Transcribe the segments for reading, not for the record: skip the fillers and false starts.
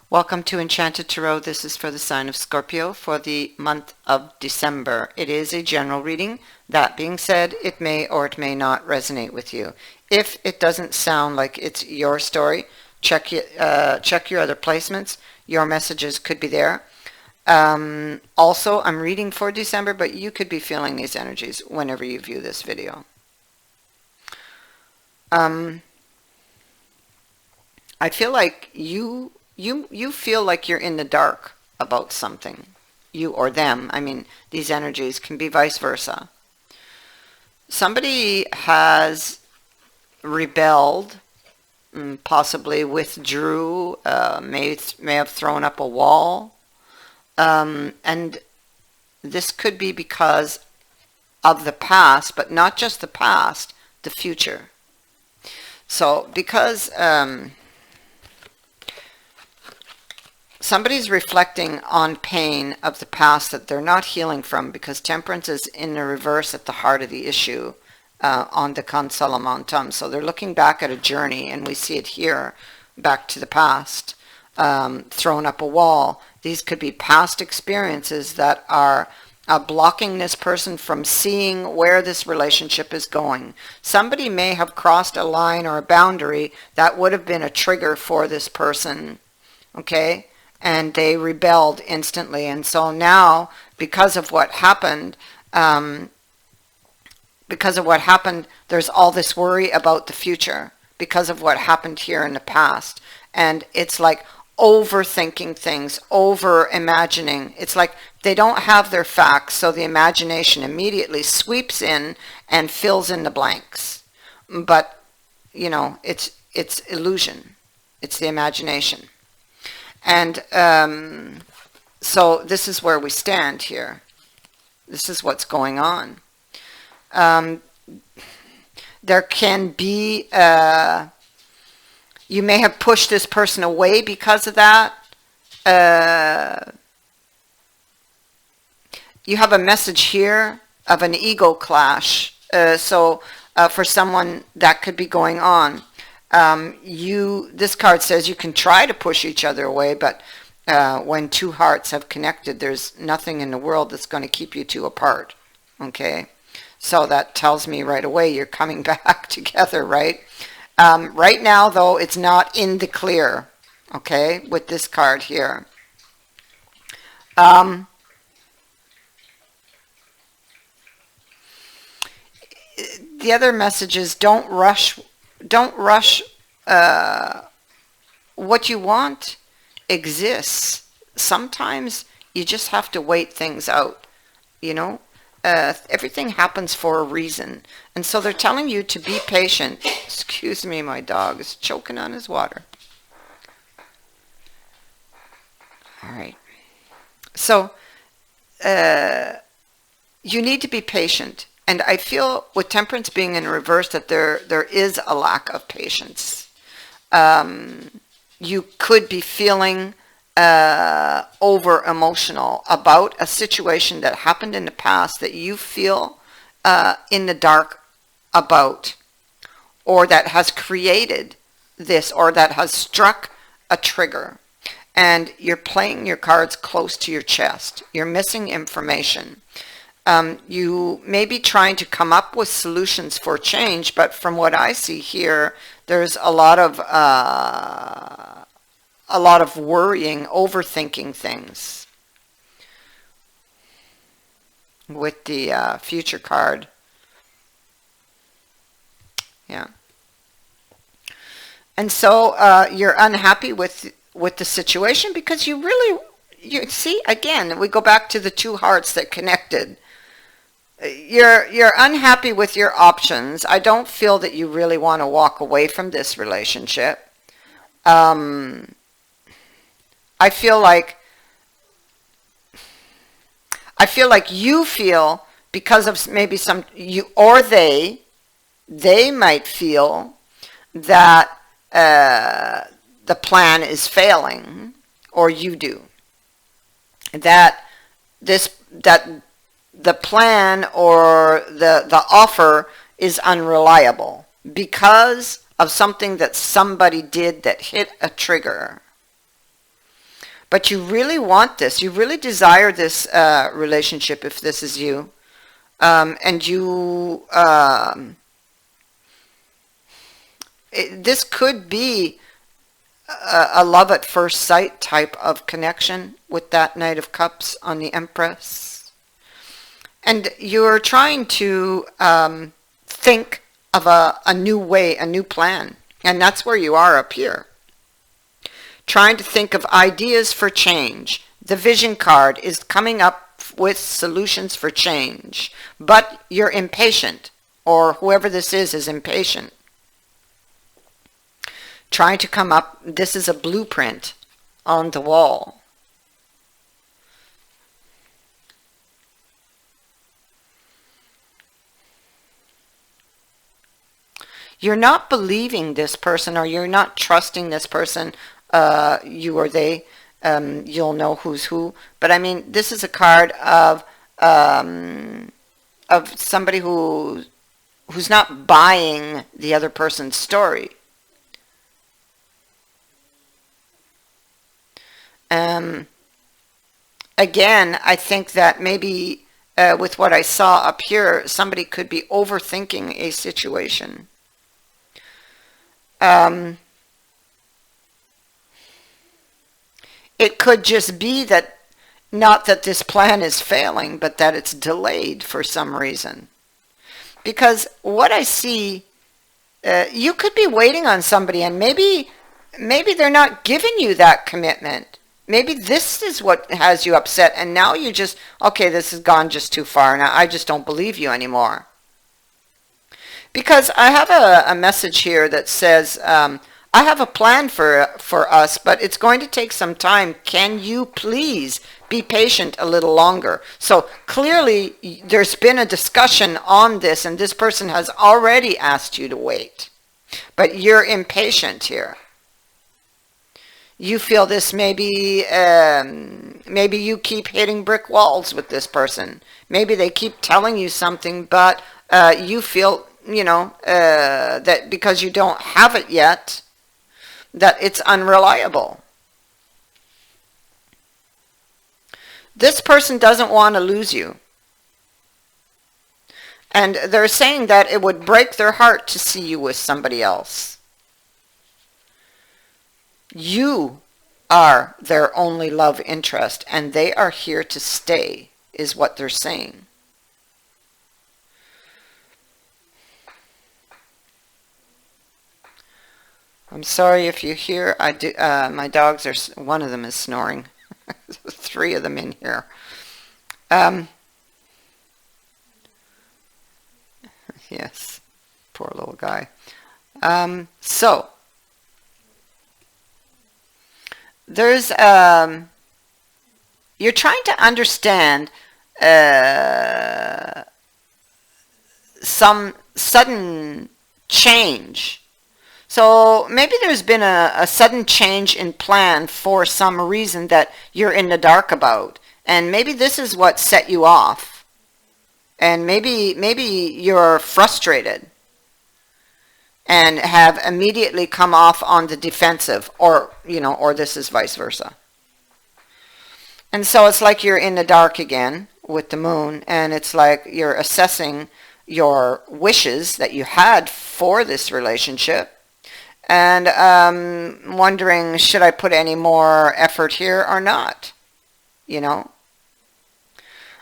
Welcome to Enchanted Tarot. This is for the sign of Scorpio for the month of December. It is a general reading. That being said, it may or it may not resonate with you. If it doesn't sound like it's your story, check your other placements. Your messages could be there. Also, I'm reading for December, but you could be feeling these energies whenever you view this video. I feel like you feel like you're in the dark about something. You or them. I mean, these energies can be vice versa. Somebody has rebelled, possibly withdrew, may have thrown up a wall. And this could be because of the past, but not just the past, the future. So because somebody's reflecting on pain of the past that they're not healing from, because Temperance is in the reverse at the heart of the issue on the Consolamontum. So they're looking back at a journey, and we see it here, back to the past, thrown up a wall. These could be past experiences that are blocking this person from seeing where this relationship is going. Somebody may have crossed a line or a boundary that would have been a trigger for this person, okay? And they rebelled instantly. And so now, because of what happened, there's all this worry about the future because of what happened here in the past. And it's like overthinking things, over imagining. It's like they don't have their facts, so the imagination immediately sweeps in and fills in the blanks. But, you know, it's illusion. It's the imagination. And so this is where we stand here. This is what's going on. There can be, you may have pushed this person away because of that. You have a message here of an ego clash. So for someone that could be going on. This card says you can try to push each other away, but when two hearts have connected, there's nothing in the world that's going to keep you two apart. Okay, so that tells me right away you're coming back together, right? Right now, though, it's not in the clear, okay, with this card here. The other message is don't rush. What you want exists. Sometimes you just have to wait things out, you know. Everything happens for a reason. And so they're telling you to be patient. Excuse me, my dog is choking on his water. All right. So you need to be patient. And I feel with Temperance being in reverse that there is a lack of patience. You could be feeling over emotional about a situation that happened in the past that you feel in the dark about, or that has created this, or that has struck a trigger. And you're playing your cards close to your chest. You're missing information. You may be trying to come up with solutions for change, but from what I see here, there's a lot of worrying, overthinking things with the future card. Yeah. And so you're unhappy with the situation because you see, again, we go back to the two hearts that connected. You're unhappy with your options. I don't feel that you really want to walk away from this relationship. I feel like you feel, because of maybe you or they might feel that the plan is failing, or you do. That the plan or the offer is unreliable because of something that somebody did that hit a trigger. But you really want this. You really desire this relationship if this is you. And you, this could be a love at first sight type of connection with that Knight of Cups on the Empress. And you're trying to think of a new way, a new plan. And that's where you are up here. Trying to think of ideas for change. The Vision card is coming up with solutions for change. But you're impatient, or whoever this is impatient. Trying to come up, this is a blueprint on the wall. You're not believing this person, or you're not trusting this person, you or they. You'll know who's who. But I mean, this is a card of somebody who's not buying the other person's story. Again, I think that maybe with what I saw up here, somebody could be overthinking a situation. It could just be that, not that this plan is failing, but that it's delayed for some reason. Because what I see, you could be waiting on somebody, and maybe they're not giving you that commitment. Maybe this is what has you upset, and now you just, okay, this has gone just too far. Now I just don't believe you anymore. Because I have a message here that says, I have a plan for us, but it's going to take some time. Can you please be patient a little longer? So clearly there's been a discussion on this, and this person has already asked you to wait. But you're impatient here. You feel this maybe you keep hitting brick walls with this person. Maybe they keep telling you something, but you feel, that because you don't have it yet, that it's unreliable. This person doesn't want to lose you. And they're saying that it would break their heart to see you with somebody else. You are their only love interest, and they are here to stay, is what they're saying. I'm sorry if you hear, my dogs are, one of them is snoring. 3 of them in here. Yes, poor little guy. So, there's, you're trying to understand some sudden change. So maybe there's been a sudden change in plan for some reason that you're in the dark about. And maybe this is what set you off. And maybe you're frustrated and have immediately come off on the defensive, or this is vice versa. And so it's like you're in the dark again with the moon, and it's like you're assessing your wishes that you had for this relationship, and wondering, should I put any more effort here or not?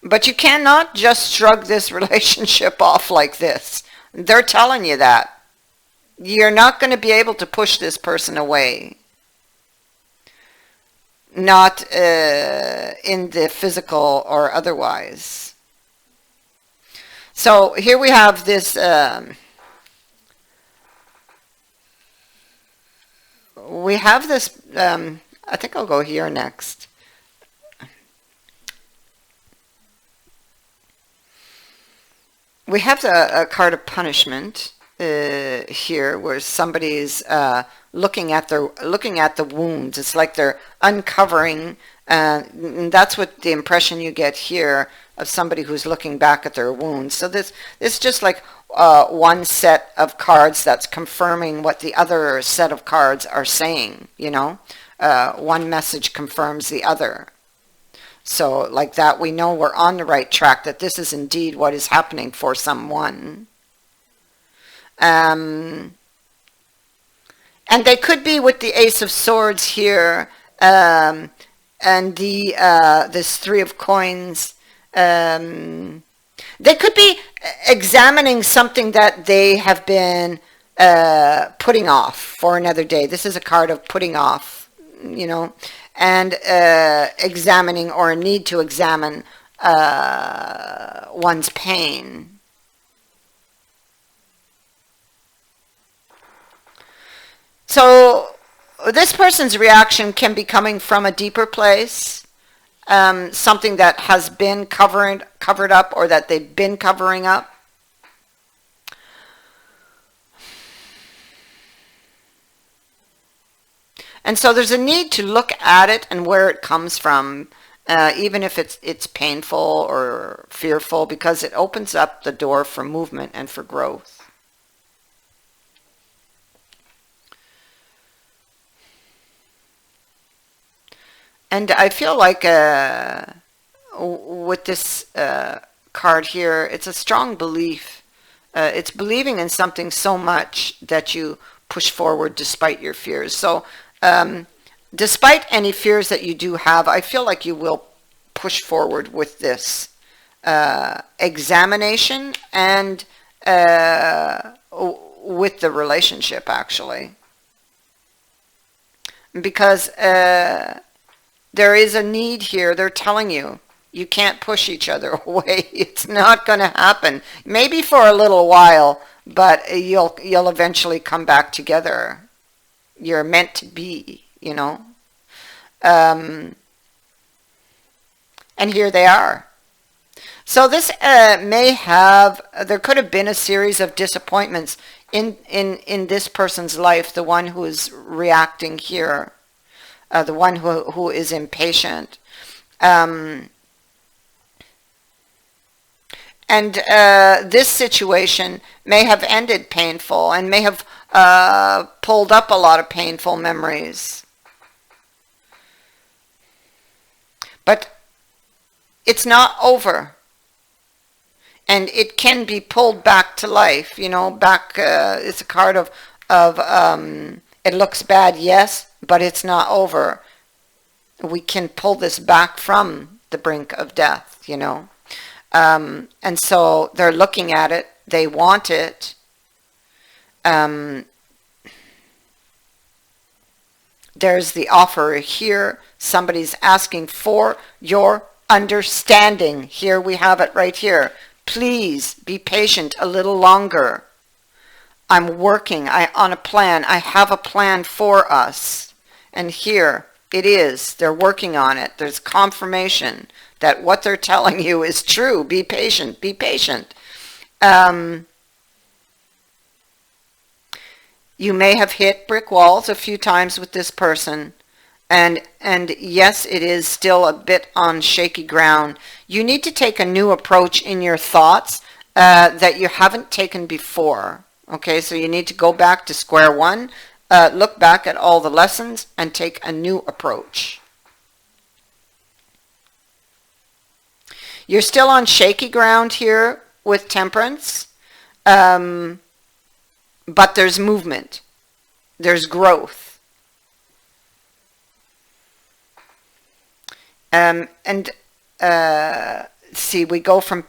But you cannot just shrug this relationship off like this. They're telling you that. You're not going to be able to push this person away. Not in the physical or otherwise. So here we have this, I think I'll go here next. We have a card of punishment here, where somebody's looking at the wounds. It's like they're uncovering, and that's what the impression you get here of somebody who's looking back at their wounds. So it's just like one set of cards that's confirming what the other set of cards are saying. one message confirms the other. So like that, we know we're on the right track, that this is indeed what is happening for someone. And they could be with the Ace of Swords here, and the this Three of Coins. They could be examining something that they have been putting off for another day. This is a card of putting off, you know, and examining, or a need to examine one's pain. So this person's reaction can be coming from a deeper place, something that has been covered up, or that they've been covering up. And so there's a need to look at it and where it comes from, even if it's painful or fearful, because it opens up the door for movement and for growth. And I feel like with this card here, it's a strong belief. It's believing in something so much that you push forward despite your fears. So despite any fears that you do have, I feel like you will push forward with this examination and with the relationship, actually. Because there is a need here. They're telling you, you can't push each other away. It's not going to happen. Maybe for a little while, but you'll eventually come back together. You're meant to be, you know. And here they are. So this may have, there could have been a series of disappointments in this person's life, the one who is reacting here. The one who is impatient. And this situation may have ended painful and may have pulled up a lot of painful memories. But it's not over. And it can be pulled back to life, you know, back, it's a card of it looks bad, yes, but it's not over. We can pull this back from the brink of death, you know. And so they're looking at it. They want it. There's the offer here. Somebody's asking for your understanding. Here we have it right here. Please be patient a little longer. I'm working on a plan. I have a plan for us. And here it is. They're working on it. There's confirmation that what they're telling you is true. Be patient. Be patient. You may have hit brick walls a few times with this person. And yes, it is still a bit on shaky ground. You need to take a new approach in your thoughts that you haven't taken before. Okay, so you need to go back to square one, look back at all the lessons, and take a new approach. You're still on shaky ground here with Temperance, but there's movement. There's growth. See, we go from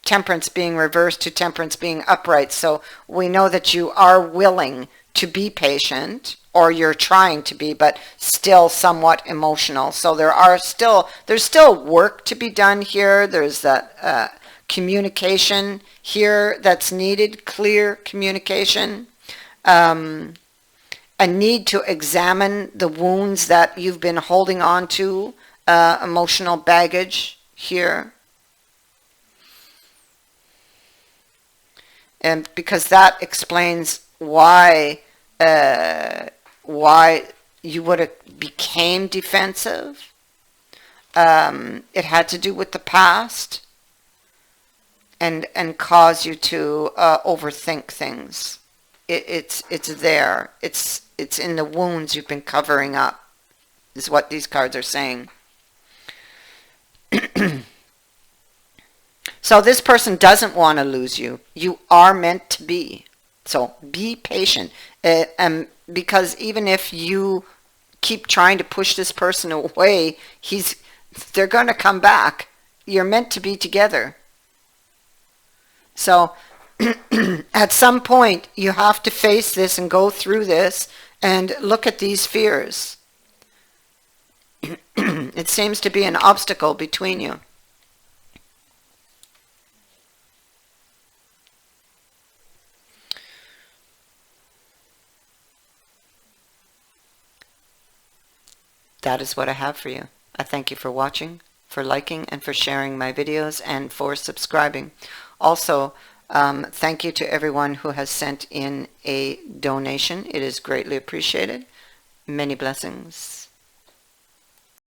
Temperance being reversed to Temperance being upright. So we know that you are willing to be patient, or you're trying to be, but still somewhat emotional. So there's still work to be done here. There's that communication here that's needed, clear communication. A need to examine the wounds that you've been holding on to, emotional baggage here. And because that explains why you would have became defensive. It had to do with the past and cause you to overthink things. It's there. It's in the wounds you've been covering up. is what these cards are saying. So this person doesn't want to lose you. You are meant to be. So be patient. Because even if you keep trying to push this person away, they're going to come back. You're meant to be together. So at some point, you have to face this and go through this and look at these fears. It seems to be an obstacle between you. That is what I have for you. I thank you for watching, for liking, and for sharing my videos, and for subscribing. Also, thank you to everyone who has sent in a donation. It is greatly appreciated. Many blessings.